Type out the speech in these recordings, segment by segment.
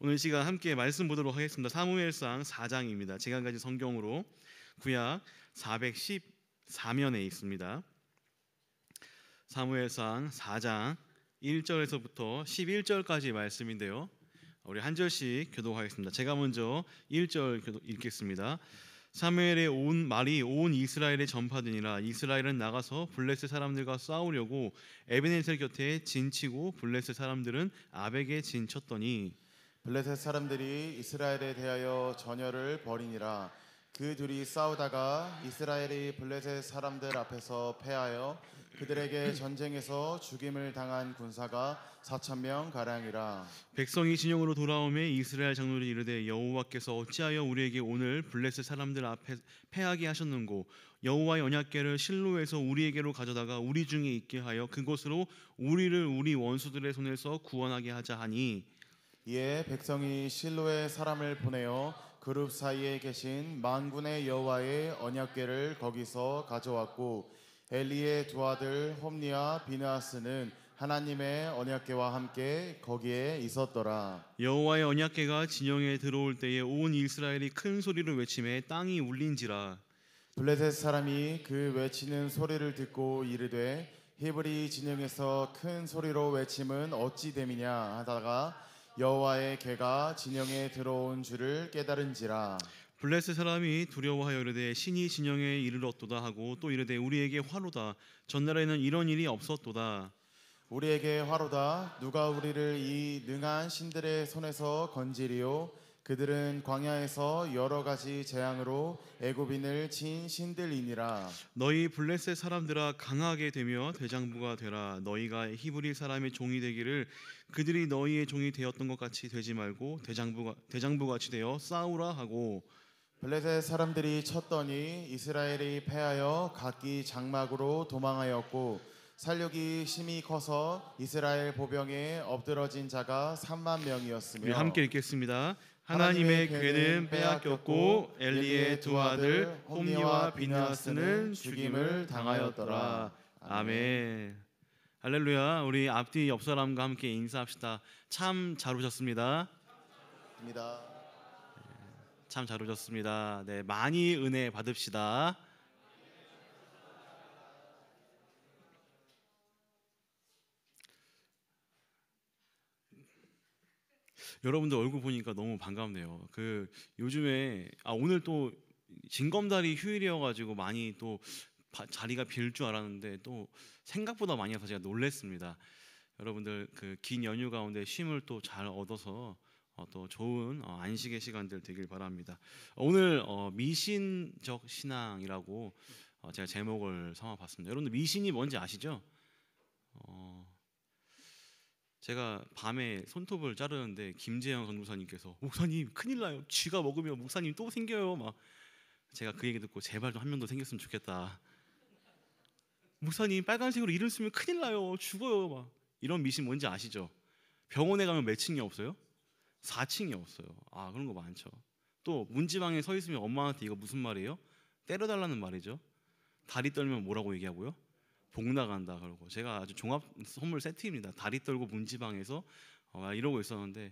오늘 시간 함께 말씀 보도록 하겠습니다. 사무엘상 4장입니다. 제가 가진 성경으로 구약 414면에 있습니다. 사무엘상 4장 1절에서부터 11절까지 말씀인데요. 우리 한 절씩 교독하겠습니다. 제가 먼저 1절 읽겠습니다. 사무엘의 말이 온 이스라엘에 전파되니라. 이스라엘은 나가서 블레셋 사람들과 싸우려고 에베네셀 곁에 진치고 블레셋 사람들은 아벡에 진쳤더니 블레셋 사람들이 이스라엘에 대하여 전열을 벌이니라. 그 둘이 싸우다가 이스라엘이 블레셋 사람들 앞에서 패하여 그들에게 전쟁에서 죽임을 당한 군사가 4,000명 가량이라. 백성이 진영으로 돌아오매 이스라엘 장로들이 이르되 여호와께서 어찌하여 우리에게 오늘 블레셋 사람들 앞에 패하게 하셨는고 여호와의 언약궤를 실로에서 우리에게로 가져다가 우리 중에 있게 하여 그곳으로 우리를 우리 원수들의 손에서 구원하게 하자 하니 이에 백성이 실로에 사람을 보내어 그룹 사이에 계신 만군의 여호와의 언약궤를 거기서 가져왔고 엘리의 두 아들 홈니와 비느하스는 하나님의 언약궤와 함께 거기에 있었더라. 여호와의 언약궤가 진영에 들어올 때에 온 이스라엘이 큰 소리로 외치매 땅이 울린지라. 블레셋 사람이 그 외치는 소리를 듣고 이르되 히브리 진영에서 큰 소리로 외침은 어찌 됨이냐 하다가 여호와의 궤가 진영에 들어온 줄을 깨달은지라. 블레셋 사람이 두려워하여 이르되 신이 진영에 이르렀도다 하고 또 이르되 우리에게 화로다. 전날에는 이런 일이 없었도다. 우리에게 화로다. 누가 우리를 이 능한 신들의 손에서 건지리요. 그들은 광야에서 여러 가지 재앙으로 애굽인을 친 신들이니라. 너희 블레셋 사람들아 강하게 되며 대장부가 되라. 너희가 히브리 사람의 종이 되기를 그들이 너희의 종이 되었던 것 같이 되지 말고 대장부 같이 되어 싸우라 하고. 블레셋 사람들이 쳤더니 이스라엘이 패하여 각기 장막으로 도망하였고 살육이 심히 커서 이스라엘 보병에 엎드러진 자가 3만 명이었으며. 우리 함께 읽겠습니다. 하나님의 궤는 빼앗겼고 엘리의 두 아들 홈니와 비느하스는 죽임을 당하였더라. 아멘. 할렐루야. 우리 앞뒤 옆 사람과 함께 인사합시다. 참 잘 오셨습니다. 참 잘 오셨습니다. 네, 많이 은혜 받읍시다. 여러분들 얼굴 보니까 너무 반갑네요. 요즘에 오늘 또 징검다리 휴일이어가지고 많이 또 자리가 빌 줄 알았는데 또 생각보다 많이 와서 제가 놀랬습니다. 여러분들 긴 연휴 가운데 쉼을 또 잘 얻어서 또 좋은 안식의 시간들 되길 바랍니다. 오늘 미신적 신앙이라고 제가 제목을 삼아봤습니다. 여러분들 미신이 뭔지 아시죠? 제가 밤에 손톱을 자르는데 김재영 전도사님께서 목사님 큰일 나요. 쥐가 먹으면 목사님 또 생겨요. 막 제가 그 얘기 듣고 제발 좀 한 명 더 생겼으면 좋겠다. 목사님 빨간색으로 이름 쓰면 큰일 나요. 죽어요. 막 이런 미신 뭔지 아시죠? 병원에 가면 몇 층이 없어요? 4층이 없어요. 그런 거 많죠. 또 문지방에 서 있으면 엄마한테 이거 무슨 말이에요? 때려달라는 말이죠. 다리 떨면 뭐라고 얘기하고요? 복 나간다 그러고. 제가 아주 종합 선물 세트입니다. 다리 떨고 문지방에서 이러고 있었는데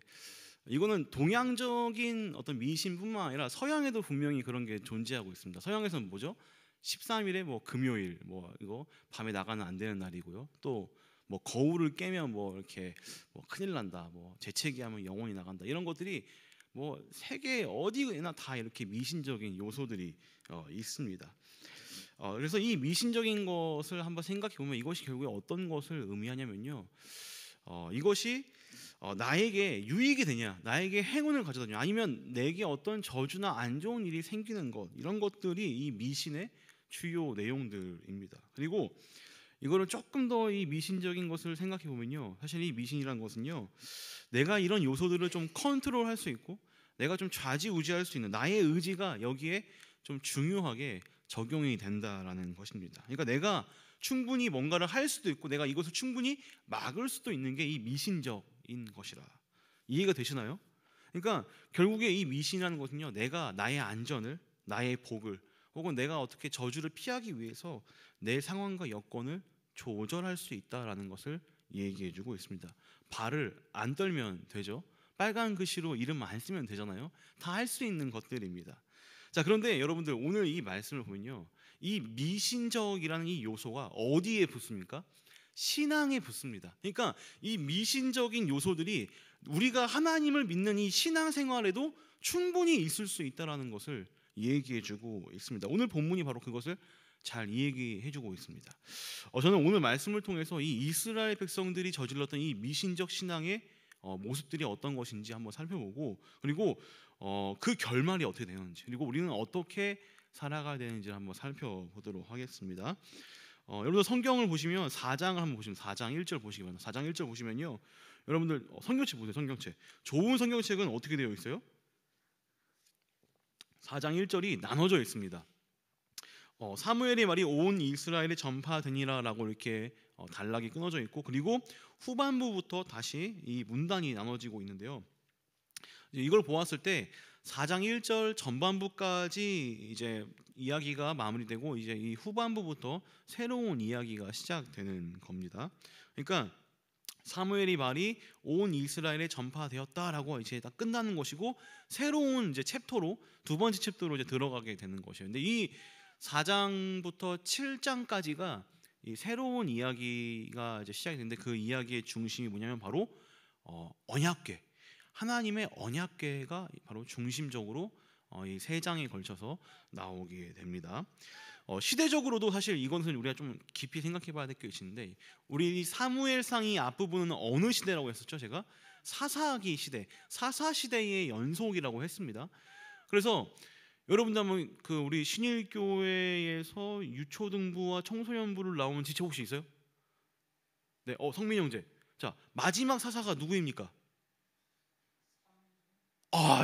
이거는 동양적인 어떤 미신뿐만 아니라 서양에도 분명히 그런 게 존재하고 있습니다. 서양에서는 뭐죠? 13일에 뭐 금요일 이거 밤에 나가면 안 되는 날이고요. 또 뭐 거울을 깨면 이렇게 큰일 난다. 재채기하면 영혼이 나간다. 이런 것들이 세계 어디나 다 이렇게 미신적인 요소들이 있습니다. 그래서 이 미신적인 것을 한번 생각해 보면 이것이 결국에 어떤 것을 의미하냐면요. 이것이 나에게 유익이 되냐, 나에게 행운을 가져다 주냐, 아니면 내게 어떤 저주나 안 좋은 일이 생기는 것, 이런 것들이 이 미신의 주요 내용들입니다. 그리고 이거를 조금 더 이 미신적인 것을 생각해 보면요, 사실 이 미신이라는 것은요, 내가 이런 요소들을 좀 컨트롤할 수 있고 내가 좀 좌지우지할 수 있는 나의 의지가 여기에 좀 중요하게 적용이 된다라는 것입니다. 그러니까 내가 충분히 뭔가를 할 수도 있고 내가 이것을 충분히 막을 수도 있는 게 이 미신적인 것이라. 이해가 되시나요? 그러니까 결국에 이 미신이라는 것은요, 내가 나의 안전을, 나의 복을, 혹은 내가 어떻게 저주를 피하기 위해서 내 상황과 여건을 조절할 수 있다라는 것을 얘기해주고 있습니다. 발을 안 떨면 되죠. 빨간 글씨로 이름 안 쓰면 되잖아요. 다 할 수 있는 것들입니다. 자, 그런데 여러분들 오늘 이 말씀을 보면요, 이 미신적이라는 이 요소가 어디에 붙습니까? 신앙에 붙습니다. 그러니까 이 미신적인 요소들이 우리가 하나님을 믿는 이 신앙생활에도 충분히 있을 수 있다는 것을 얘기해주고 있습니다. 오늘 본문이 바로 그것을 잘 얘기해주고 있습니다. 저는 오늘 말씀을 통해서 이 이스라엘 백성들이 저질렀던 이 미신적 신앙의 모습들이 어떤 것인지 한번 살펴보고, 그리고 그 결말이 어떻게 되는지, 그리고 우리는 어떻게 살아가야 되는지 한번 살펴보도록 하겠습니다. 여러분들 성경을 보시면 4장을 한번 보시면 4장 1절 보시기 바랍니다. 4장 1절 보시면요, 여러분들 성경책 보세요. 성경책. 좋은 성경책은 어떻게 되어 있어요? 4장 1절이 나눠져 있습니다. 사무엘의 말이 온 이스라엘에 전파되니라라고 이렇게 단락이 끊어져 있고, 그리고 후반부부터 다시 이 문단이 나눠지고 있는데요. 이걸 보았을 때 4장 1절 전반부까지 이제 이야기가 마무리되고, 이제 이 후반부부터 새로운 이야기가 시작되는 겁니다. 그러니까 사무엘의 말이 온 이스라엘에 전파되었다라고 이제 다 끝나는 것이고, 새로운 이제 챕터로, 두 번째 챕터로 이제 들어가게 되는 것이에요. 근데 이 4장부터 7장까지가 이 새로운 이야기가 이제 시작이 되는데, 그 이야기의 중심이 뭐냐면 바로 언약궤, 하나님의 언약궤가 바로 중심적으로 이 세 장에 걸쳐서 나오게 됩니다. 시대적으로도 사실 이것은 우리가 좀 깊이 생각해봐야 될 게 있는데, 우리 사무엘상이 앞부분은 어느 시대라고 했었죠? 제가 사사기 시대, 사사 시대의 연속이라고 했습니다. 그래서 여러분들 한번 그 우리 신일교회에서 유초등부와 청소년부를 나오는 지체 혹시 있어요? 네, 성민 형제. 자, 마지막 사사가 누구입니까?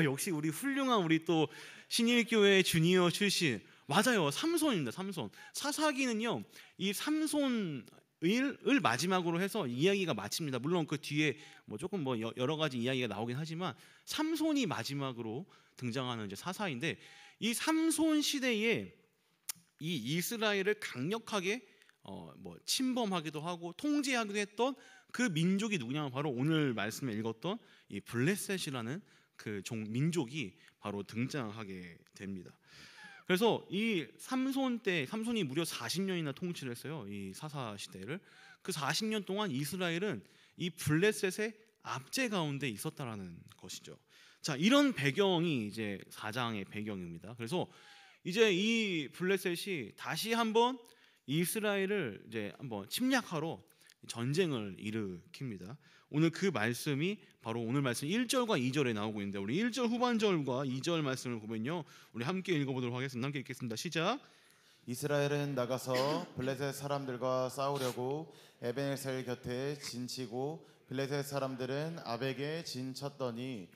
역시 우리 훌륭한 우리 또 신일교회 주니어 출신, 맞아요, 삼손입니다. 삼손. 사사기는요, 이 삼손을 마지막으로 해서 이야기가 마칩니다. 물론 그 뒤에 뭐 조금 뭐 여러 가지 이야기가 나오긴 하지만 삼손이 마지막으로 등장하는 이제 사사인데, 이 삼손 시대에 이 이스라엘을 강력하게 뭐 침범하기도 하고 통제하기도 했던 그 민족이 누구냐면 바로 오늘 말씀에 읽었던 이 블레셋이라는 그 민족이 바로 등장하게 됩니다. 그래서 이 삼손 때, 삼손이 무려 40년이나 통치를 했어요. 이 사사 시대를. 그 40년 동안 이스라엘은 이 블레셋의 압제 가운데 있었다라는 것이죠. 자, 이런 배경이 이제 4장의 배경입니다. 그래서 이제 이 블레셋이 다시 한번 이스라엘을 이제 한번 침략하러 전쟁을 일으킵니다. 오늘 그 말씀이 바로 오늘 말씀 1절과 2절에 나오고 있는데, 우리 1절 후반절과 2절 말씀을 보면요, 우리 함께 읽어보도록 하겠습니다. 함께 읽겠습니다. 시작. 이스라엘은 나가서 블레셋 사람들과 싸우려고 에베네셀 곁에 진치고, 블레셋 사람들은 아벡에 진쳤더니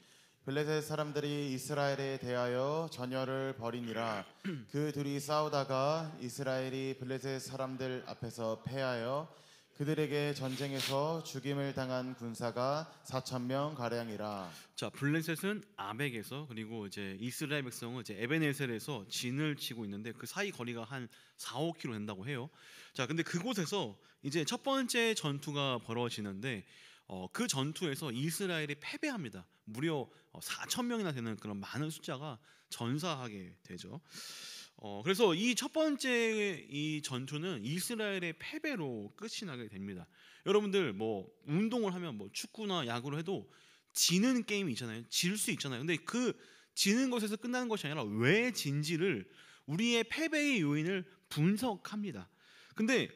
블레셋 사람들이 이스라엘에 대하여 전열을 벌이니라. 그 둘이 싸우다가 이스라엘이 블레셋 사람들 앞에서 패하여 그들에게 전쟁에서 죽임을 당한 군사가 4,000명 가량이라. 자, 블레셋은 아벡에서, 그리고 이제 이스라엘 백성은 이제 에베네셀에서 진을 치고 있는데, 그 사이 거리가 한 4-5km 된다고 해요. 자, 근데 그곳에서 이제 첫 번째 전투가 벌어지는데, 그 전투에서 이스라엘이 패배합니다. 무려 4,000명이나 되는 그런 많은 숫자가 전사하게 되죠. 그래서 이 첫 번째 이 전투는 이스라엘의 패배로 끝이 나게 됩니다. 여러분들 뭐 운동을 하면 뭐 축구나 야구를 해도 지는 게임이 있잖아요. 질 수 있잖아요. 근데 그 지는 것에서 끝나는 것이 아니라 왜 진지를, 우리의 패배의 요인을 분석합니다. 근데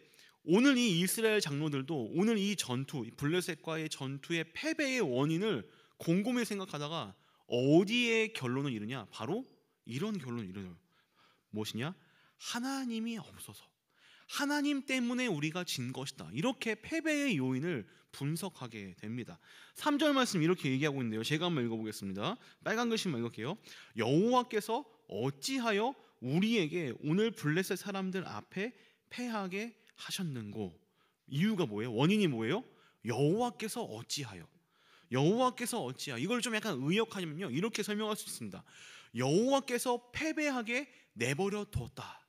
오늘 이 이스라엘 장로들도 오늘 이 전투, 이 블레셋과의 전투의 패배의 원인을 곰곰이 생각하다가 어디에 결론을 이루냐? 바로 이런 결론을 이루어요. 무엇이냐? 하나님이 없어서, 하나님 때문에 우리가 진 것이다. 이렇게 패배의 요인을 분석하게 됩니다. 3절 말씀 이렇게 얘기하고 있는데요. 제가 한번 읽어보겠습니다. 빨간 글씨만 읽을게요. 여호와께서 어찌하여 우리에게 오늘 블레셋 사람들 앞에 패하게 하셨는고? 이유가 뭐예요? 원인이 뭐예요? 여호와께서 어찌하여. 여호와께서 어찌하여. 이걸 좀 약간 의역하면요, 이렇게 설명할 수 있습니다. 여호와께서 패배하게 내버려 뒀다.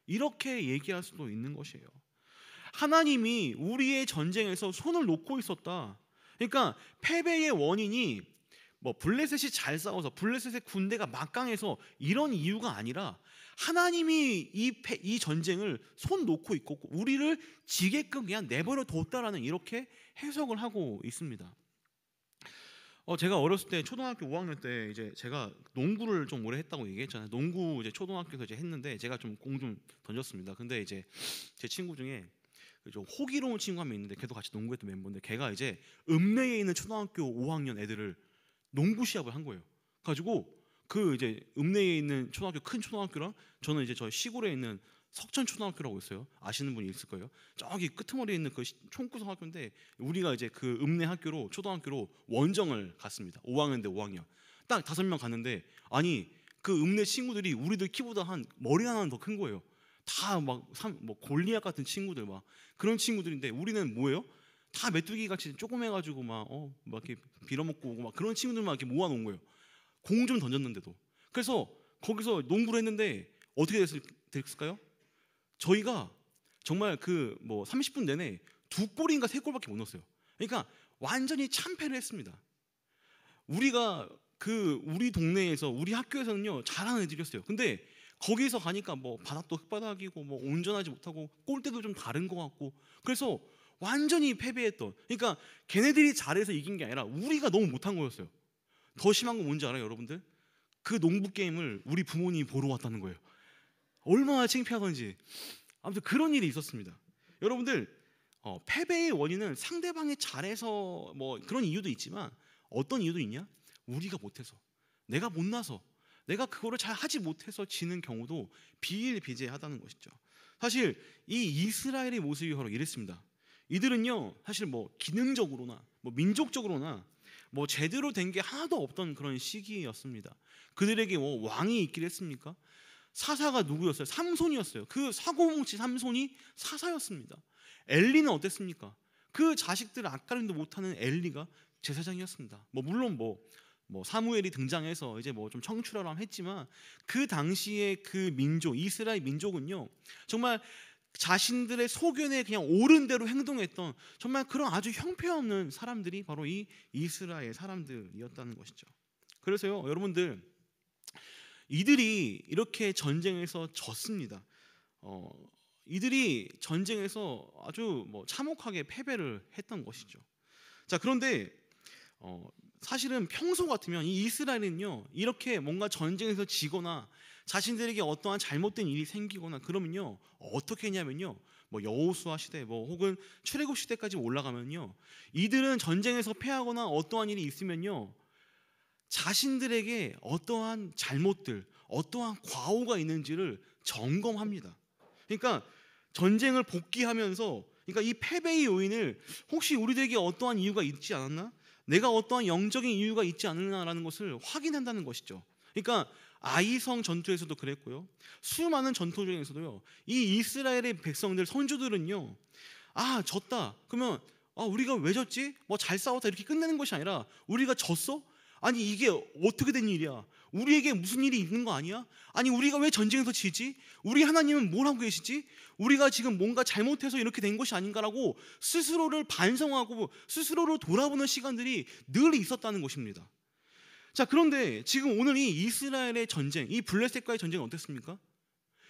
이렇게 얘기할 수도 있는 것이에요. 하나님이 우리의 전쟁에서 손을 놓고 있었다. 그러니까 패배의 원인이 뭐 블레셋이 잘 싸워서 블레셋의 군대가 막강해서 이런 이유가 아니라 하나님이 이 전쟁을 손 놓고 있고 우리를 지게끔 그냥 내버려 뒀다라는 이렇게 해석을 하고 있습니다. 제가 어렸을 때 초등학교 5학년 때 이제 제가 농구를 좀 오래 했다고 얘기했잖아요. 농구 이제 초등학교에서 이제 했는데 제가 좀 공 좀 던졌습니다. 근데 이제 제 친구 중에 좀 호기로운 친구 한 명 있는데 걔도 같이 농구했던 멤버인데 걔가 이제 읍내에 있는 초등학교 5학년 애들을 농구 시합을 한 거예요. 가지고 그 이제 읍내에 있는 초등학교 큰 초등학교랑 저는 이제 저 시골에 있는 석천 초등학교라고 있어요. 아시는 분이 있을 거예요. 저기 끄트머리에 있는 그 총구성 학교인데 우리가 이제 그 읍내 학교로 초등학교로 원정을 갔습니다. 5학년 대 5학년 딱 5명 갔는데 아니 그 읍내 친구들이 우리들 키보다 한 머리 하나는 더 큰 거예요. 다 막 뭐 골리앗 같은 친구들 막 그런 친구들인데 우리는 뭐예요? 다 메뚜기 같이 조그매가지고 막 이렇게 빌어먹고 오고 막 그런 친구들만 이렇게 모아놓은 거예요. 공 좀 던졌는데도. 그래서 거기서 농구를 했는데 어떻게 됐을까요? 저희가 정말 그 뭐 30분 내내 2골인가 3골밖에 못 넣었어요. 그러니까 완전히 참패를 했습니다. 우리가 우리 동네에서 우리 학교에서는요 잘하는 애들이었어요. 근데 거기서 가니까 뭐 바닥도 흙바닥이고 뭐 온전하지 못하고 골대도 좀 다른 것 같고 그래서 완전히 패배했던. 그러니까 걔네들이 잘해서 이긴 게 아니라 우리가 너무 못한 거였어요. 더 심한 건 뭔지 알아요, 여러분들? 그 농구 게임을 우리 부모님이 보러 왔다는 거예요. 얼마나 창피하던지. 아무튼 그런 일이 있었습니다. 여러분들 패배의 원인은 상대방이 잘해서 뭐 그런 이유도 있지만 어떤 이유도 있냐? 우리가 못해서, 내가 못나서, 내가 그거를 잘 하지 못해서 지는 경우도 비일비재하다는 것이죠. 사실 이 이스라엘의 모습이 바로 이랬습니다. 이들은요 사실 뭐 기능적으로나 뭐 민족적으로나 뭐 제대로 된 게 하나도 없던 그런 시기였습니다. 그들에게 뭐 왕이 있기를 했습니까? 사사가 누구였어요? 삼손이었어요. 그 사고뭉치 삼손이 사사였습니다. 엘리는 어땠습니까? 그 자식들을 앞가림도 못하는 엘리가 제사장이었습니다. 뭐 물론 뭐 사무엘이 등장해서 이제 뭐 좀 청출하람 했지만 그 당시에 그 민족 이스라엘 민족은요 정말 자신들의 소견에 그냥 옳은 대로 행동했던 정말 그런 아주 형편없는 사람들이 바로 이 이스라엘 사람들이었다는 것이죠. 그래서요 여러분들 이들이 이렇게 전쟁에서 졌습니다. 이들이 전쟁에서 아주 뭐 참혹하게 패배를 했던 것이죠. 자 그런데 사실은 평소 같으면 이 이스라엘은요 이렇게 뭔가 전쟁에서 지거나 자신들에게 어떠한 잘못된 일이 생기거나 그러면요 어떻게 했냐면요 뭐 여호수아 시대 뭐 혹은 출애굽 시대까지 올라가면요 이들은 전쟁에서 패하거나 어떠한 일이 있으면요 자신들에게 어떠한 잘못들 어떠한 과오가 있는지를 점검합니다. 그러니까 전쟁을 복귀하면서 그러니까 이 패배의 요인을 혹시 우리들에게 어떠한 이유가 있지 않았나? 내가 어떠한 영적인 이유가 있지 않느냐라는 것을 확인한다는 것이죠. 그러니까 아이성 전투에서도 그랬고요. 수많은 전투 중에서도요. 이 이스라엘의 백성들 선조들은요. 졌다. 그러면 우리가 왜 졌지? 뭐 잘 싸웠다 이렇게 끝내는 것이 아니라 우리가 졌어? 아니 이게 어떻게 된 일이야? 우리에게 무슨 일이 있는 거 아니야? 아니 우리가 왜 전쟁에서 지지? 우리 하나님은 뭘 하고 계시지? 우리가 지금 뭔가 잘못해서 이렇게 된 것이 아닌가라고 스스로를 반성하고 스스로를 돌아보는 시간들이 늘 있었다는 것입니다. 자 그런데 지금 오늘 이 이스라엘의 전쟁, 이 블레셋과의 전쟁은 어땠습니까?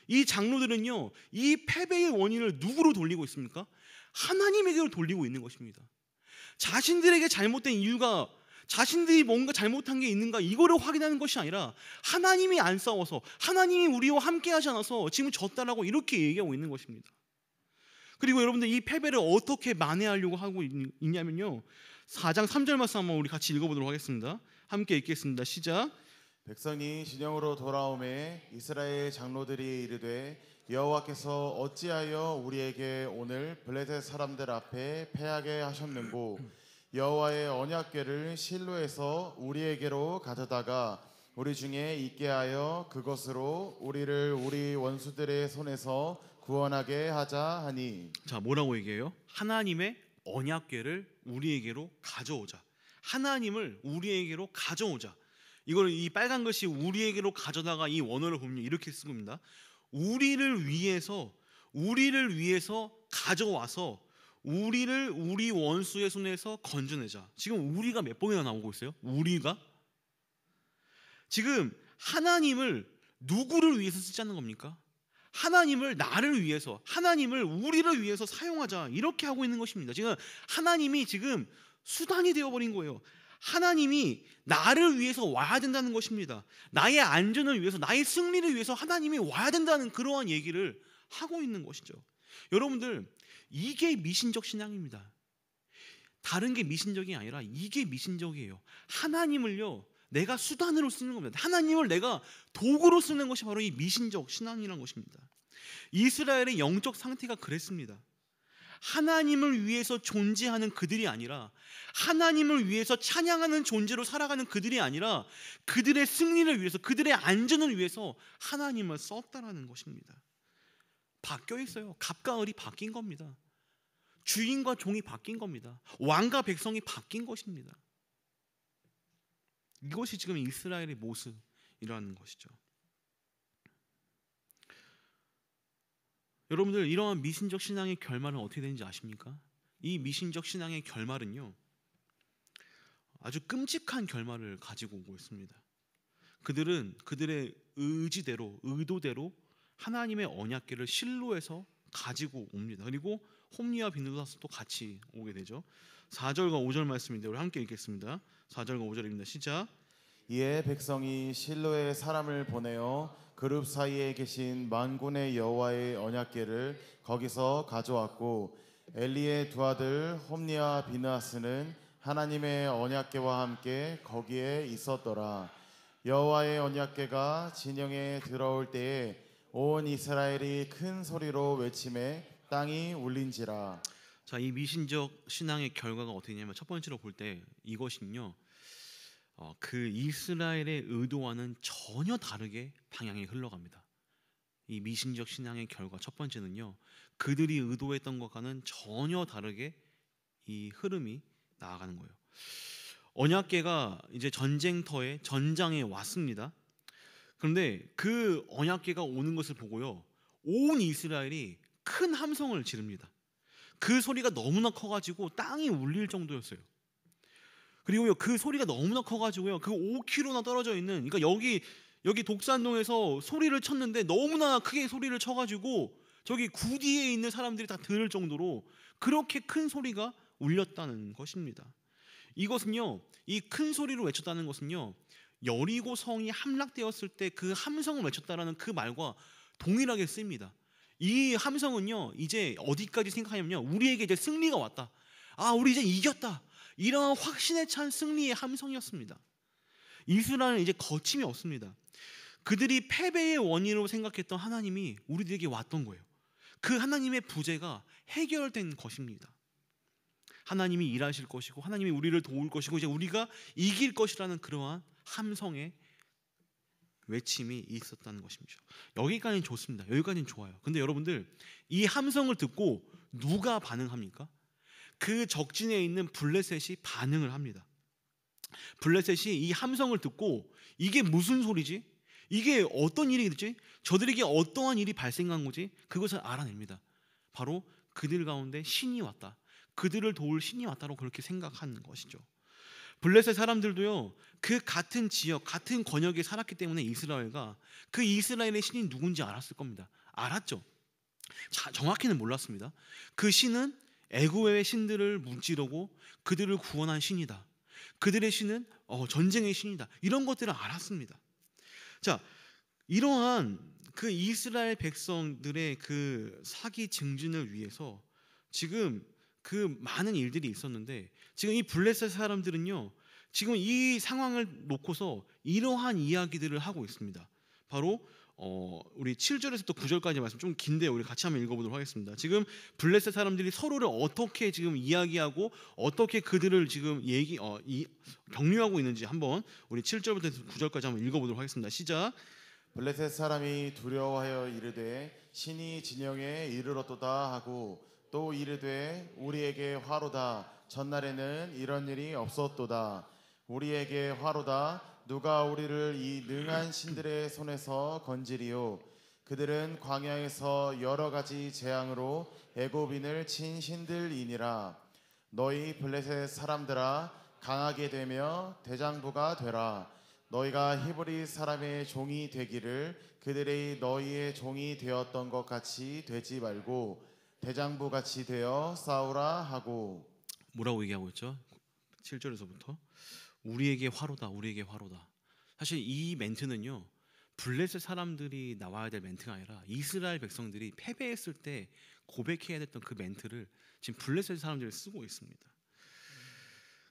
이 장로들은요 이 패배의 원인을 누구로 돌리고 있습니까? 하나님에게로 돌리고 있는 것입니다. 자신들에게 잘못된 이유가 자신들이 뭔가 잘못한 게 있는가 이거를 확인하는 것이 아니라 하나님이 안 싸워서 하나님이 우리와 함께 하지 않아서 지금 졌다라고 이렇게 얘기하고 있는 것입니다. 그리고 여러분들 이 패배를 어떻게 만회하려고 하고 있냐면요 4장 3절 말씀 한번 우리 같이 읽어보도록 하겠습니다. 함께 읽겠습니다. 시작. 백성이 진영으로 돌아오매 이스라엘 장로들이 이르되 여호와께서 어찌하여 우리에게 오늘 블레셋 사람들 앞에 패하게 하셨는고 여호와의 언약궤를 실로에서 우리에게로 가져다가 우리 중에 있게 하여 그것으로 우리를 우리 원수들의 손에서 구원하게 하자 하니. 자 뭐라고 얘기해요? 하나님의 언약궤를 우리에게로 가져오자. 하나님을 우리에게로 가져오자. 이걸 이 빨간 글씨 우리에게로 가져다가 이 원어를 보면 이렇게 쓰고 있습니다. 우리를 위해서 가져와서 우리를 우리 원수의 손에서 건져내자. 지금 우리가 몇 번이나 나오고 있어요? 우리가 지금 하나님을 누구를 위해서 쓰자는 겁니까? 하나님을 나를 위해서, 하나님을 우리를 위해서 사용하자, 이렇게 하고 있는 것입니다. 지금 하나님이 지금 수단이 되어버린 거예요. 하나님이 나를 위해서 와야 된다는 것입니다. 나의 안전을 위해서, 나의 승리를 위해서 하나님이 와야 된다는 그러한 얘기를 하고 있는 것이죠. 여러분들, 이게 미신적 신앙입니다. 다른 게 미신적이 아니라 이게 미신적이에요. 하나님을요, 내가 수단으로 쓰는 겁니다. 하나님을 내가 도구로 쓰는 것이 바로 이 미신적 신앙이라는 것입니다. 이스라엘의 영적 상태가 그랬습니다. 하나님을 위해서 존재하는 그들이 아니라, 하나님을 위해서 찬양하는 존재로 살아가는 그들이 아니라, 그들의 승리를 위해서, 그들의 안전을 위해서 하나님을 썼다라는 것입니다. 바뀌어 있어요. 갑과 을이 바뀐 겁니다. 주인과 종이 바뀐 겁니다. 왕과 백성이 바뀐 것입니다. 이것이 지금 이스라엘의 모습이라는 것이죠. 여러분들, 이러한 미신적 신앙의 결말은 어떻게 되는지 아십니까? 이 미신적 신앙의 결말은요, 아주 끔찍한 결말을 가지고 오고 있습니다. 그들은 그들의 의지대로, 의도대로 하나님의 언약궤를 실로에서 가지고 옵니다. 그리고 홈리와 비느하스도 같이 오게 되죠. 4절과 5절 말씀인데 우리 함께 읽겠습니다. 4절과 5절입니다. 시작. 이에 백성이 실로에 사람을 보내어 그룹 사이에 계신 만군의 여호와의 언약궤를 거기서 가져왔고, 엘리의 두 아들 홈리와 비느하스는 하나님의 언약궤와 함께 거기에 있었더라. 여호와의 언약궤가 진영에 들어올 때에 온 이스라엘이 큰 소리로 외치매 땅이 울린지라. 자, 이 미신적 신앙의 결과가 어떻게 되냐면, 첫 번째로 볼 때 이것은요, 그 이스라엘의 의도와는 전혀 다르게 방향이 흘러갑니다. 이 미신적 신앙의 결과 첫 번째는요, 그들이 의도했던 것과는 전혀 다르게 이 흐름이 나아가는 거예요. 언약궤가 이제 전쟁터에, 전장에 왔습니다. 그런데 그 언약궤가 오는 것을 보고요, 온 이스라엘이 큰 함성을 지릅니다. 그 소리가 너무나 커가지고 땅이 울릴 정도였어요. 그리고요, 그 소리가 너무나 커가지고요, 그 5km나 떨어져 있는, 그러니까 여기 독산동에서 소리를 쳤는데 너무나 크게 소리를 쳐가지고 저기 구디에 있는 사람들이 다 들을 정도로 그렇게 큰 소리가 울렸다는 것입니다. 이것은요, 이 큰 소리로 외쳤다는 것은요, 여리고 성이 함락되었을 때 그 함성을 외쳤다라는 그 말과 동일하게 쓰입니다. 이 함성은요, 이제 어디까지 생각하냐면요, 우리에게 이제 승리가 왔다, 우리 이제 이겼다, 이러한 확신에 찬 승리의 함성이었습니다. 이스라엘은 이제 거침이 없습니다. 그들이 패배의 원인으로 생각했던 하나님이 우리들에게 왔던 거예요. 그 하나님의 부재가 해결된 것입니다. 하나님이 일하실 것이고, 하나님이 우리를 도울 것이고, 이제 우리가 이길 것이라는 그러한 함성의 외침이 있었다는 것입니다. 여기까지는 좋습니다. 여기까지는 좋아요. 근데 여러분들, 이 함성을 듣고 누가 반응합니까? 그 적진에 있는 블레셋이 반응을 합니다. 블레셋이 이 함성을 듣고 이게 무슨 소리지? 이게 어떤 일이겠지? 저들에게 어떠한 일이 발생한 거지? 그것을 알아냅니다. 바로 그들 가운데 신이 왔다, 그들을 도울 신이 왔다고 그렇게 생각하는 것이죠. 블레셋 사람들도요, 그 같은 지역, 같은 권역에 살았기 때문에 이스라엘과 그 이스라엘의 신이 누군지 알았을 겁니다. 알았죠. 정확히는 몰랐습니다. 그 신은 애굽의 신들을 무찌르고 그들을 구원한 신이다, 그들의 신은 전쟁의 신이다, 이런 것들을 알았습니다. 자, 이러한 그 이스라엘 백성들의 그 사기 증진을 위해서 지금 그 많은 일들이 있었는데, 지금 이 블레셋 사람들은요, 지금 이 상황을 놓고서 이러한 이야기들을 하고 있습니다. 바로 우리 7절에서 또 9절까지 말씀 좀 긴데요, 우리 같이 한번 읽어보도록 하겠습니다. 지금 블레셋 사람들이 서로를 어떻게 지금 이야기하고 어떻게 그들을 지금 격려하고 있는지 한번 우리 7절부터 9절까지 한번 읽어보도록 하겠습니다. 시작. 블레셋 사람이 두려워하여 이르되 신이 진영에 이르렀도다 하고, 또 이르되 우리에게 화로다, 전날에는 이런 일이 없었도다. 우리에게 화로다, 누가 우리를 이 능한 신들의 손에서 건지리요. 그들은 광야에서 여러 가지 재앙으로 애굽인을 친 신들이니라. 너희 블레셋 사람들아, 강하게 되며 대장부가 되라. 너희가 히브리 사람의 종이 되기를 그들이 너희의 종이 되었던 것 같이 되지 말고 대장부 같이 되어 싸우라 하고. 뭐라고 얘기하고 있죠? 7절에서부터 우리에게 화로다, 우리에게 화로다. 사실 이 멘트는요, 블레셋 사람들이 나와야 될 멘트가 아니라 이스라엘 백성들이 패배했을 때 고백해야 됐던 그 멘트를 지금 블레셋 사람들이 쓰고 있습니다.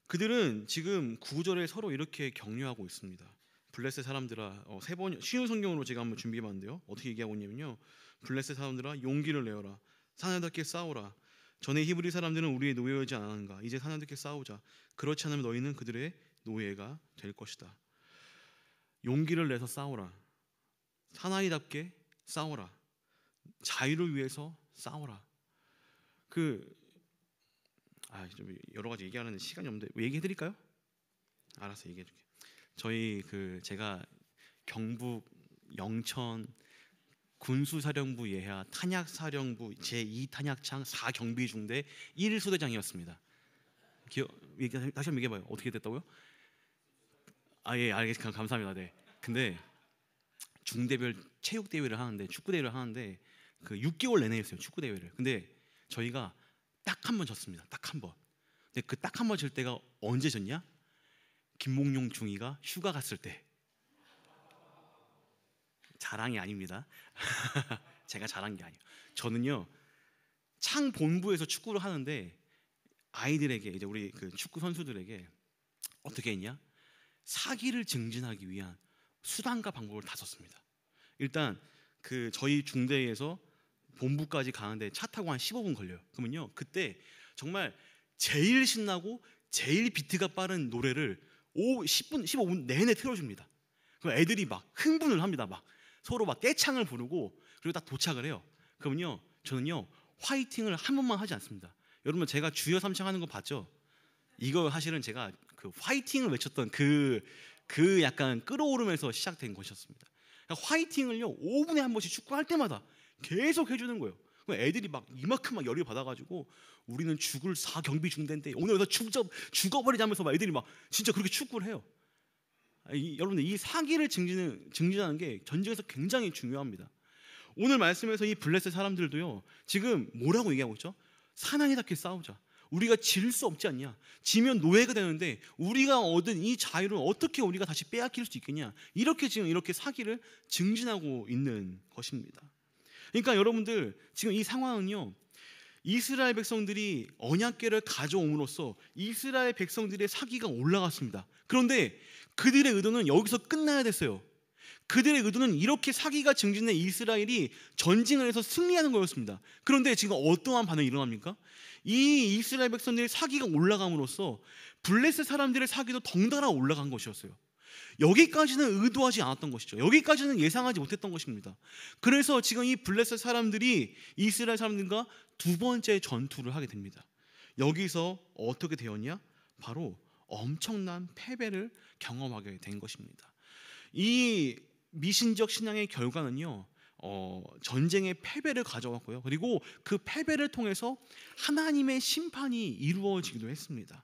그들은 지금 9절에 서로 이렇게 격려하고 있습니다. 블레셋 사람들아, 세 번 쉬운 성경으로 제가 한번 준비해봤는데요. 어떻게 얘기하고 있냐면요, 블레셋 사람들아 용기를 내어라, 사나답게 싸우라. 전에 히브리 사람들은 우리의 노예이지 않았는가? 이제 사나답게 싸우자. 그렇지 않으면 너희는 그들의 노예가 될 것이다. 용기를 내서 싸우라. 사나이답게 싸우라. 자유를 위해서 싸우라. 좀 여러 가지 얘기하는 시간이 없는데 얘기해드릴까요? 알았어, 얘기해줄게. 저희 제가 경북 영천 군수사령부 예하 탄약사령부 제2탄약창 4경비중대 1수대장이었습니다. 다시 한번 얘기해봐요. 어떻게 됐다고요? 예, 알겠습니다. 감사합니다. 네. 근데 중대별 체육대회를 하는데, 축구대회를 하는데 6개월 내내 했어요, 축구대회를. 근데 저희가 딱 한 번 졌습니다. 딱 한 번. 근데 그 딱 한 번 질 때가 언제 졌냐? 김몽룡 중위가 휴가 갔을 때. 자랑이 아닙니다. 제가 잘한 게 아니에요. 저는요, 창 본부에서 축구를 하는데 아이들에게, 이제 우리 축구 선수들에게 어떻게 했냐? 사기를 증진하기 위한 수단과 방법을 다 썼습니다. 일단 저희 중대에서 본부까지 가는데 차 타고 한 15분 걸려요. 그러면요, 그때 정말 제일 신나고 제일 비트가 빠른 노래를 10분, 15분 내내 틀어줍니다. 그럼 애들이 막 흥분을 합니다. 막 서로 막 떼창을 부르고, 그리고 딱 도착을 해요. 그러면요, 저는요 화이팅을 한 번만 하지 않습니다. 여러분, 제가 주여 삼창 하는 거 봤죠? 이거 사실은 제가 화이팅을 외쳤던 약간 끌어오르면서 시작된 것이었습니다. 그러니까 화이팅을요 5분에 한 번씩 축구할 때마다 계속 해주는 거예요. 애들이 막 이만큼 막 열이 받아가지고 우리는 죽을 4경비중대인데 오늘 여기서 죽어버리자면서 막 애들이 막 진짜 그렇게 축구를 해요. 여러분들, 이 사기를 증진하는 게 전쟁에서 굉장히 중요합니다. 오늘 말씀에서 이 블레셋 사람들도요 지금 뭐라고 얘기하고 있죠? 사나이답게 싸우자. 우리가 질 수 없지 않냐? 지면 노예가 되는데 우리가 얻은 이 자유를 어떻게 우리가 다시 빼앗길 수 있겠냐? 이렇게 사기를 증진하고 있는 것입니다. 그러니까 여러분들, 지금 이 상황은요, 이스라엘 백성들이 언약궤를 가져옴으로써 이스라엘 백성들의 사기가 올라갔습니다. 그런데 그들의 의도는 여기서 끝나야 됐어요. 그들의 의도는 이렇게 사기가 증진된 이스라엘이 전쟁을 해서 승리하는 거였습니다. 그런데 지금 어떠한 반응이 일어납니까? 이 이스라엘 백성들의 사기가 올라감으로써 블레셋 사람들의 사기도 덩달아 올라간 것이었어요. 여기까지는 의도하지 않았던 것이죠. 여기까지는 예상하지 못했던 것입니다. 그래서 지금 이 블레셋 사람들이 이스라엘 사람들과 두 번째 전투를 하게 됩니다. 여기서 어떻게 되었냐? 바로 엄청난 패배를 경험하게 된 것입니다. 이 미신적 신앙의 결과는요, 전쟁의 패배를 가져왔고요, 그리고 그 패배를 통해서 하나님의 심판이 이루어지기도 했습니다.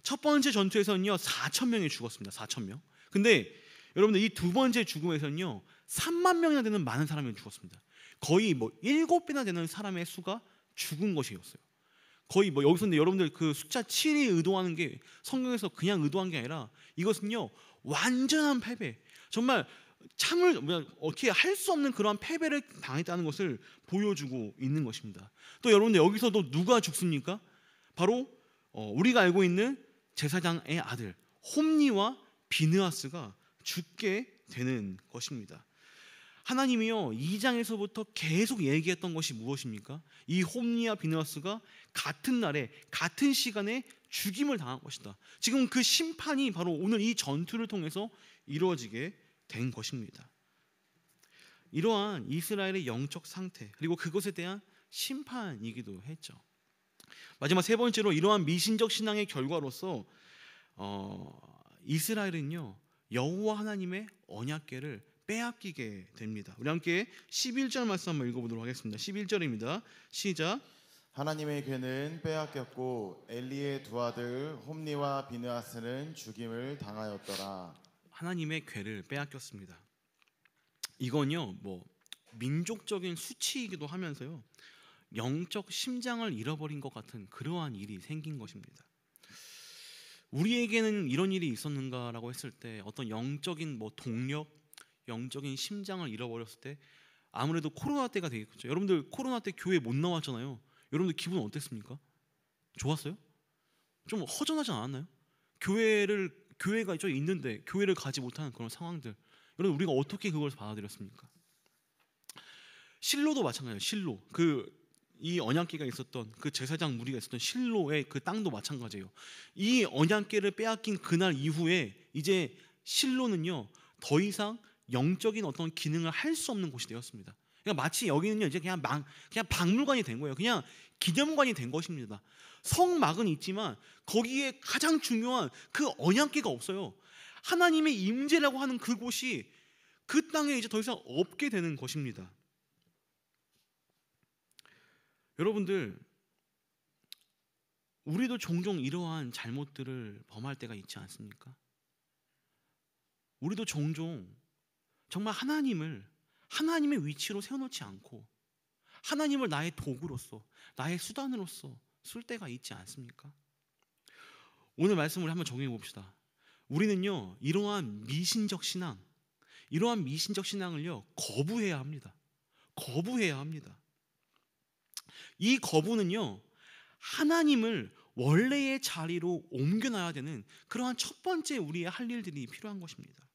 첫 번째 전투에서는요 4,000명이 죽었습니다. 4,000명. 근데 여러분들, 이 두 번째 죽음에서는요 3만 명이나 되는 많은 사람이 죽었습니다. 거의 7배나 되는 사람의 수가 죽은 것이었어요. 거의 여기서 근데 여러분들 숫자 7이 의도하는 게 성경에서 그냥 의도한 게 아니라 이것은요 완전한 패배, 정말 어떻게 할 수 없는 그러한 패배를 당했다는 것을 보여주고 있는 것입니다. 또 여러분들, 여기서도 누가 죽습니까? 바로 우리가 알고 있는 제사장의 아들 홈니와 비느하스가 죽게 되는 것입니다. 하나님이요 2장에서부터 계속 얘기했던 것이 무엇입니까? 이 홈니와 비느하스가 같은 날에 같은 시간에 죽임을 당한 것이다. 지금 그 심판이 바로 오늘 이 전투를 통해서 이루어지게 된 것입니다. 이러한 이스라엘의 영적 상태, 그리고 그것에 대한 심판이기도 했죠. 마지막 세 번째로, 이러한 미신적 신앙의 결과로서 이스라엘은요 여호와 하나님의 언약궤를 빼앗기게 됩니다. 우리 함께 11절 말씀 한번 읽어보도록 하겠습니다. 11절입니다. 시작. 하나님의 궤는 빼앗겼고 엘리의 두 아들 홈니와 비느하스는 죽임을 당하였더라. 하나님의 궤를 빼앗겼습니다. 이건요, 뭐 민족적인 수치이기도 하면서요, 영적 심장을 잃어버린 것 같은 그러한 일이 생긴 것입니다. 우리에게는 이런 일이 있었는가라고 했을 때, 어떤 영적인 뭐 동력, 영적인 심장을 잃어버렸을 때 아무래도 코로나 때가 되겠죠. 여러분들 코로나 때 교회 못 나왔잖아요. 여러분들 기분 어땠습니까? 좋았어요? 좀 허전하지 않았나요? 교회가 저 있는데 교회를 가지 못하는 그런 상황들, 여러분 우리가 어떻게 그걸 받아들였습니까? 실로도 마찬가지예요. 실로, 이 언약궤가 있었던 그 제사장 무리가 있었던 실로의 그 땅도 마찬가지예요. 이 언약궤를 빼앗긴 그날 이후에 이제 실로는요, 더 이상 영적인 어떤 기능을 할 수 없는 곳이 되었습니다. 그러니까 마치 여기는요, 이제 그냥 박물관이 된 거예요. 그냥 기념관이 된 것입니다. 성막은 있지만 거기에 가장 중요한 그 언약궤가 없어요. 하나님의 임재라고 하는 그곳이 그 땅에 이제 더 이상 없게 되는 것입니다. 여러분들, 우리도 종종 이러한 잘못들을 범할 때가 있지 않습니까? 우리도 종종 정말 하나님의 위치로 세워놓지 않고 하나님을 나의 도구로서, 나의 수단으로서 쓸 때가 있지 않습니까? 오늘 말씀을 한번 정리해 봅시다. 우리는요, 이러한 미신적 신앙을요, 거부해야 합니다. 거부해야 합니다. 이 거부는요, 하나님을 원래의 자리로 옮겨놔야 되는 그러한 첫 번째 우리의 할 일들이 필요한 것입니다.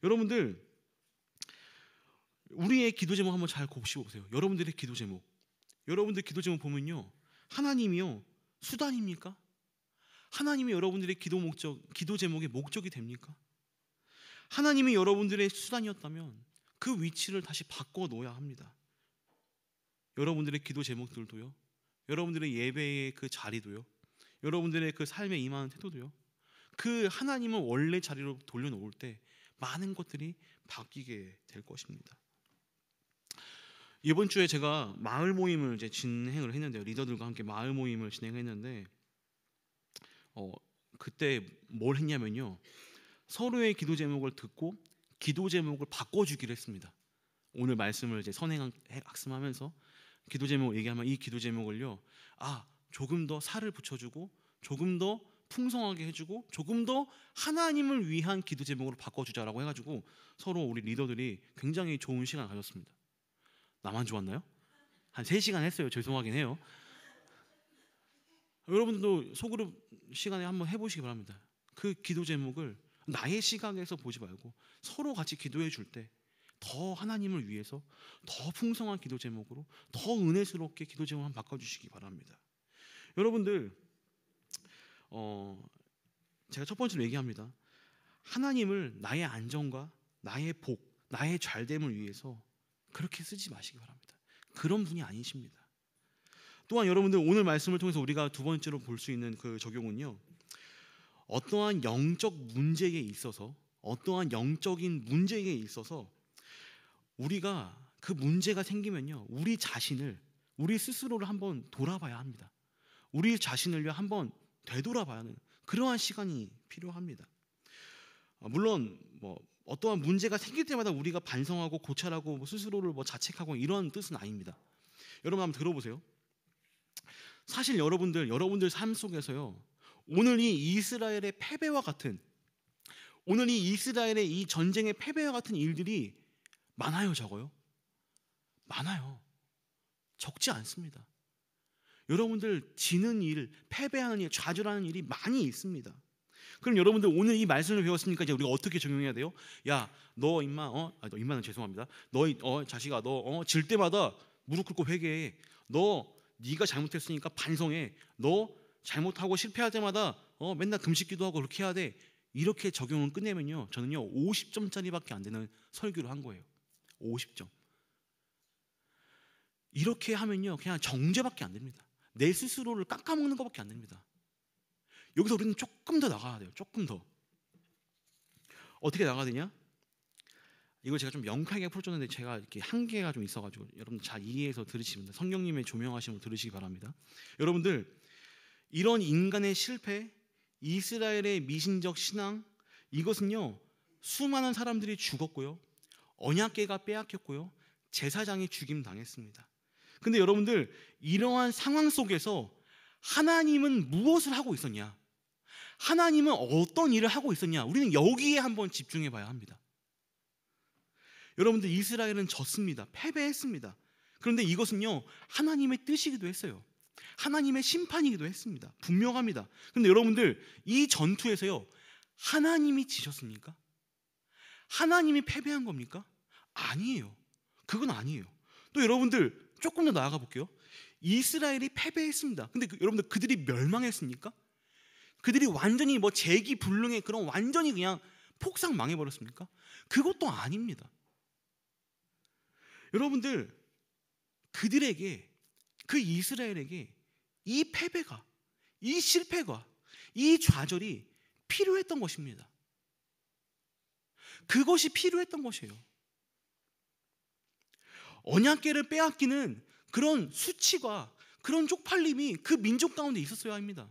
여러분들, 우리의 기도 제목 한번 잘 곱씹어 보세요. 여러분들의 기도 제목, 여러분들 기도 제목 보면요, 하나님이요 수단입니까? 하나님이 여러분들의 기도 제목의 목적이 됩니까? 하나님이 여러분들의 수단이었다면 그 위치를 다시 바꿔 놓아야 합니다. 여러분들의 기도 제목들도요, 여러분들의 예배의 그 자리도요, 여러분들의 그 삶에 임하는 태도도요, 그 하나님을 원래 자리로 돌려놓을 때 많은 것들이 바뀌게 될 것입니다. 이번 주에 제가 마을 모임을 이제 진행을 했는데요, 리더들과 함께 마을 모임을 진행했는데 그때 뭘 했냐면요, 서로의 기도 제목을 듣고 기도 제목을 바꿔주기로 했습니다. 오늘 말씀을 이제 선행학습하면서 기도 제목 얘기하면 이 기도 제목을요, 조금 더 살을 붙여주고 조금 더 풍성하게 해주고 조금 더 하나님을 위한 기도 제목으로 바꿔주자라고 해가지고 서로 우리 리더들이 굉장히 좋은 시간을 가졌습니다. 나만 좋았나요? 한 3시간 했어요. 죄송하긴 해요. 여러분도 소그룹 시간에 한번 해보시기 바랍니다. 그 기도 제목을 나의 시각에서 보지 말고 서로 같이 기도해 줄 때 더 하나님을 위해서 더 풍성한 기도 제목으로, 더 은혜스럽게 기도 제목 한번 바꿔주시기 바랍니다. 여러분들, 제가 첫 번째로 얘기합니다. 하나님을 나의 안정과 나의 복, 나의 잘됨을 위해서 그렇게 쓰지 마시기 바랍니다. 그런 분이 아니십니다. 또한 여러분들, 오늘 말씀을 통해서 우리가 두 번째로 볼 수 있는 그 적용은요, 어떠한 영적 문제에 있어서, 어떠한 영적인 문제에 있어서 우리가 그 문제가 생기면요, 우리 스스로를 한번 돌아봐야 합니다. 우리 자신을 한번 되돌아봐야 하는 그러한 시간이 필요합니다. 물론 어떠한 문제가 생길 때마다 우리가 반성하고 고찰하고 스스로를 자책하고 이런 뜻은 아닙니다. 여러분 한번 들어보세요. 사실 여러분들 삶 속에서요, 오늘 이 이스라엘의 패배와 같은, 오늘 이 이스라엘의 이 전쟁의 패배와 같은 일들이 많아요, 적어요? 많아요. 적지 않습니다. 여러분들 지는 일, 패배하는 일, 좌절하는 일이 많이 있습니다. 그럼 여러분들 오늘 이 말씀을 배웠으니까 이제 우리가 어떻게 적용해야 돼요? 야, 너 임마, 너 임마는 죄송합니다. 너 자식아, 너 질 때마다 무릎 꿇고 회개해. 네가 잘못했으니까 반성해. 너 잘못하고 실패할 때마다 맨날 금식기도 하고 그렇게 해야 돼. 이렇게 적용을 끝내면요, 저는요 50점짜리밖에 안 되는 설교를 한 거예요. 50점. 이렇게 하면요 그냥 정죄밖에 안 됩니다. 내 스스로를 깎아먹는 것밖에 안 됩니다. 여기서 우리는 조금 더 나가야 돼요. 조금 더. 어떻게 나가야 되냐? 이걸 제가 좀 명쾌하게 풀어줬는데 제가 이렇게 한계가 좀 있어가지고 여러분들 잘 이해해서 들으시면 됩니다. 성령님의 조명하심으로 들으시기 바랍니다. 여러분들, 이런 인간의 실패, 이스라엘의 미신적 신앙, 이것은요 수많은 사람들이 죽었고요. 언약궤가 빼앗겼고요. 제사장이 죽임 당했습니다. 근데 여러분들, 이러한 상황 속에서 하나님은 무엇을 하고 있었냐? 하나님은 어떤 일을 하고 있었냐? 우리는 여기에 한번 집중해 봐야 합니다. 여러분들, 이스라엘은 졌습니다. 패배했습니다. 그런데 이것은요, 하나님의 뜻이기도 했어요. 하나님의 심판이기도 했습니다. 분명합니다. 그런데 여러분들, 이 전투에서요, 하나님이 지셨습니까? 하나님이 패배한 겁니까? 아니에요. 그건 아니에요. 또 여러분들, 조금 더 나아가 볼게요. 이스라엘이 패배했습니다. 근데 여러분들, 그들이 멸망했습니까? 그들이 완전히 재기불능의 그런 완전히 그냥 폭삭 망해버렸습니까? 그것도 아닙니다. 여러분들, 그들에게, 그 이스라엘에게 이 패배가, 이 실패가, 이 좌절이 필요했던 것입니다. 그것이 필요했던 것이에요. 언약궤를 빼앗기는 그런 수치가, 그런 쪽팔림이 그 민족 가운데 있었어야 합니다.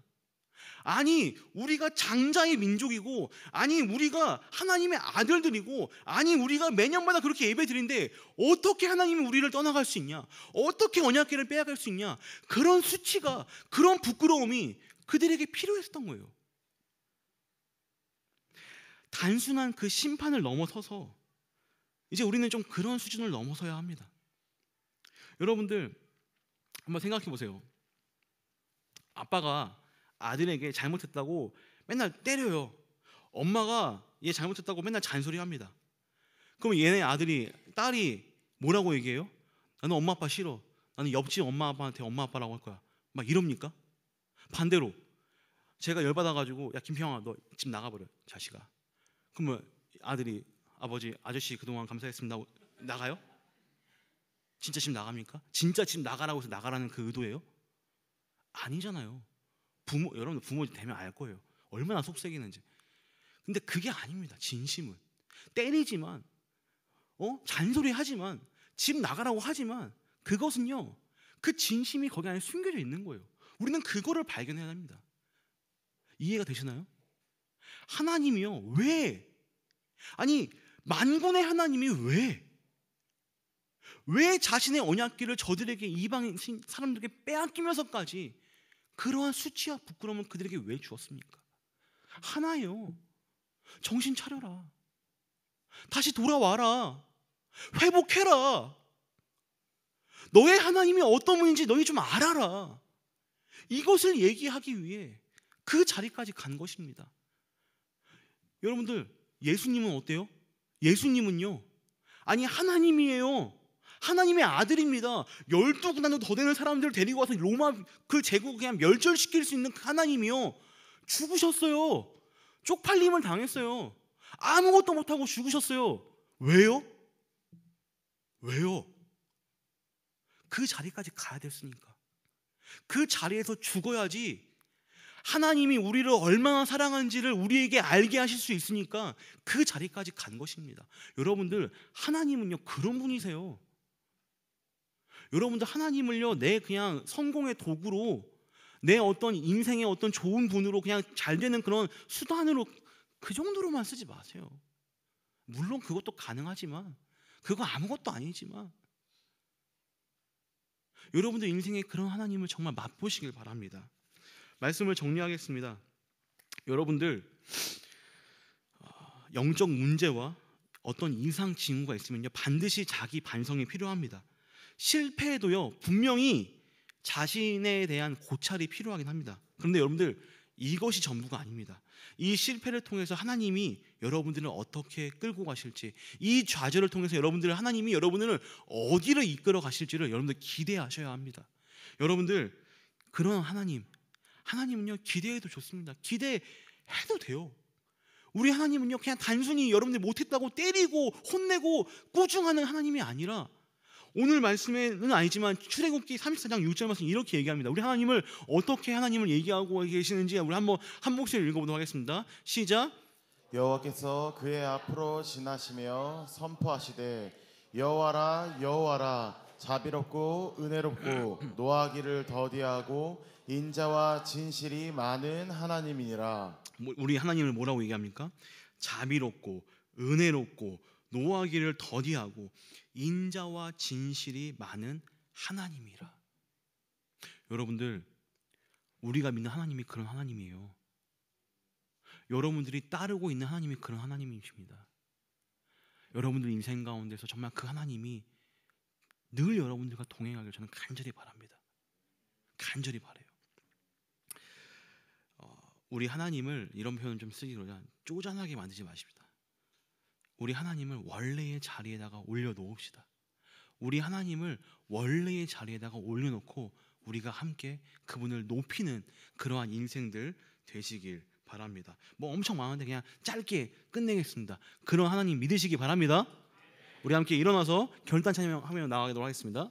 아니, 우리가 장자의 민족이고, 아니, 우리가 하나님의 아들들이고, 아니, 우리가 매년마다 그렇게 예배 드리는데 어떻게 하나님이 우리를 떠나갈 수 있냐? 어떻게 언약궤를 빼앗길 수 있냐? 그런 수치가, 그런 부끄러움이 그들에게 필요했던 거예요. 단순한 그 심판을 넘어서서 이제 우리는 좀 그런 수준을 넘어서야 합니다. 여러분들, 한번 생각해 보세요. 아빠가 아들에게 잘못했다고 맨날 때려요. 엄마가 얘 잘못했다고 맨날 잔소리합니다. 그럼 얘네 딸이 뭐라고 얘기해요? 나는 엄마 아빠 싫어. 나는 옆집 엄마 아빠한테 엄마 아빠라고 할 거야. 막 이럽니까? 반대로 제가 열받아가지고, 야 김평아, 너 집 나가버려, 자식아. 그러면 아들이, 아버지, 아저씨 그동안 감사했습니다 하고 나가요? 진짜 집 나갑니까? 진짜 집 나가라고 해서 나가라는 그 의도예요? 아니잖아요. 여러분들 부모 되면 알 거예요. 얼마나 속색이는지. 근데 그게 아닙니다. 진심은. 때리지만, 잔소리하지만, 집 나가라고 하지만, 그것은요, 그 진심이 거기 안에 숨겨져 있는 거예요. 우리는 그거를 발견해야 합니다. 이해가 되시나요? 하나님이요, 왜? 아니, 만군의 하나님이 왜 자신의 언약궤를 저들에게, 이방 사람들에게 빼앗기면서까지 그러한 수치와 부끄러움을 그들에게 왜 주었습니까? 하나요, 정신 차려라. 다시 돌아와라. 회복해라. 너의 하나님이 어떤 분인지 너희 좀 알아라. 이것을 얘기하기 위해 그 자리까지 간 것입니다. 여러분들, 예수님은 어때요? 예수님은요, 아니, 하나님이에요. 하나님의 아들입니다. 12군단도 더 되는 사람들을 데리고 와서 로마 그 제국을 그냥 멸절시킬 수 있는 하나님이요, 죽으셨어요. 쪽팔림을 당했어요. 아무것도 못하고 죽으셨어요. 왜요? 그 자리까지 가야 됐으니까. 그 자리에서 죽어야지 하나님이 우리를 얼마나 사랑하는지를 우리에게 알게 하실 수 있으니까 그 자리까지 간 것입니다. 여러분들, 하나님은요, 그런 분이세요. 여러분들, 하나님을요, 내 그냥 성공의 도구로, 내 어떤 인생의 어떤 좋은 분으로, 그냥 잘 되는 그런 수단으로, 그 정도로만 쓰지 마세요. 물론 그것도 가능하지만, 그거 아무것도 아니지만, 여러분들 인생에 그런 하나님을 정말 맛보시길 바랍니다. 말씀을 정리하겠습니다. 여러분들, 영적 문제와 어떤 이상 징후가 있으면요, 반드시 자기 반성이 필요합니다. 실패에도요, 분명히 자신에 대한 고찰이 필요하긴 합니다. 그런데 여러분들, 이것이 전부가 아닙니다. 이 실패를 통해서 하나님이 여러분들을 어떻게 끌고 가실지, 이 좌절을 통해서 하나님이 여러분들을 어디를 이끌어 가실지를 여러분들 기대하셔야 합니다. 여러분들, 그런 하나님은요, 기대해도 좋습니다. 기대해도 돼요. 우리 하나님은요, 그냥 단순히 여러분들 못했다고 때리고 혼내고 꾸중하는 하나님이 아니라, 오늘 말씀에는 아니지만 출애굽기 34장 6절 말씀 이렇게 얘기합니다. 우리 하나님을 어떻게 하나님을 얘기하고 계시는지 우리 한번 한 목소리 읽어보도록 하겠습니다. 시작. 여호와께서 그의 앞으로 지나시며 선포하시되, 여호와라 여호와라, 자비롭고 은혜롭고 노하기를 더디하고 인자와 진실이 많은 하나님이니라. 우리 하나님을 뭐라고 얘기합니까? 자비롭고 은혜롭고 노하기를 더디하고 인자와 진실이 많은 하나님이라. 여러분들, 우리가 믿는 하나님이 그런 하나님이에요. 여러분들이 따르고 있는 하나님이 그런 하나님이십니다. 여러분들 인생 가운데서 정말 그 하나님이 늘 여러분들과 동행하길 저는 간절히 바랍니다. 간절히 바라요. 우리 하나님을 이런 표현 좀 쓰기로 쪼잔하게 만들지 마십시다. 우리 하나님을 원래의 자리에다가 올려놓읍시다. 우리 하나님을 원래의 자리에다가 올려놓고 우리가 함께 그분을 높이는 그러한 인생들 되시길 바랍니다. 뭐 엄청 많은데 그냥 짧게 끝내겠습니다. 그런 하나님 믿으시기 바랍니다. 우리 함께 일어나서 결단 찬양하며 나가도록 하겠습니다.